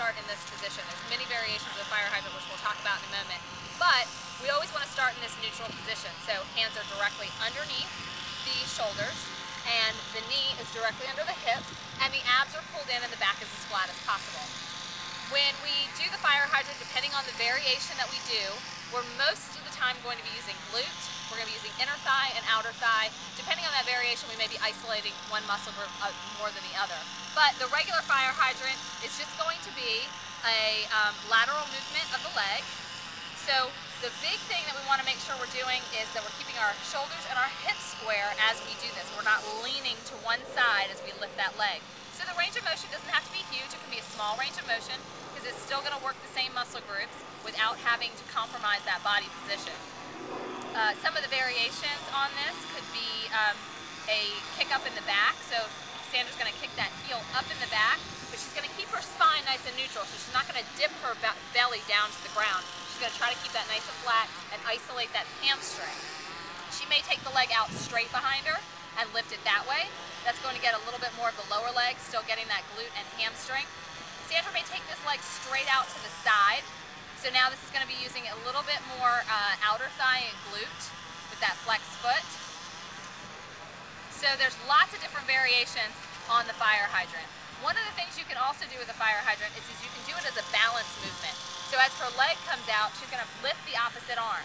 start in this position. There's many variations of the fire hydrant, which we'll talk about in a moment, but we always want to start in this neutral position. So hands are directly underneath the shoulders, and the knee is directly under the hip, and the abs are pulled in and the back is as flat as possible. When we do the fire hydrant, depending on the variation that we do, we're most of the time going to be using glute, we're going to be using inner thigh and outer thigh. Depending on that variation, we may be isolating one muscle group more than the other. But the regular fire hydrant is just going to be a lateral movement of the leg. So the big thing that we want to make sure we're doing is that we're keeping our shoulders and our hips square as we do this. We're not leaning to one side as we lift that leg. So the range of motion doesn't have to be huge. It can be a small range of motion because it's still going to work the same muscle groups without having to compromise that body position. Some of the variations on this could be a kick up in the back. So Sandra's going to kick that heel up in the back, but she's going to keep her spine nice and neutral, so she's not going to dip her belly down to the ground. She's going to try to keep that nice and flat and isolate that hamstring. She may take the leg out straight behind her and lift it that way. That's going to get a little bit more of the lower leg, still getting that glute and hamstring. Sandra may take this leg straight out to the side. So now this is going to be using a little bit more outer thigh and glute with that flex foot. So there's lots of different variations on the fire hydrant. One of the things you can also do with the fire hydrant is you can do it as a balance movement. So as her leg comes out, she's going to lift the opposite arm.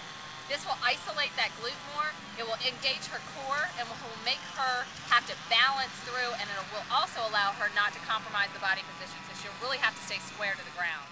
This will isolate that glute more, it will engage her core, and will make her have to balance through, and it will also allow her not to compromise the body position, so she'll really have to stay square to the ground.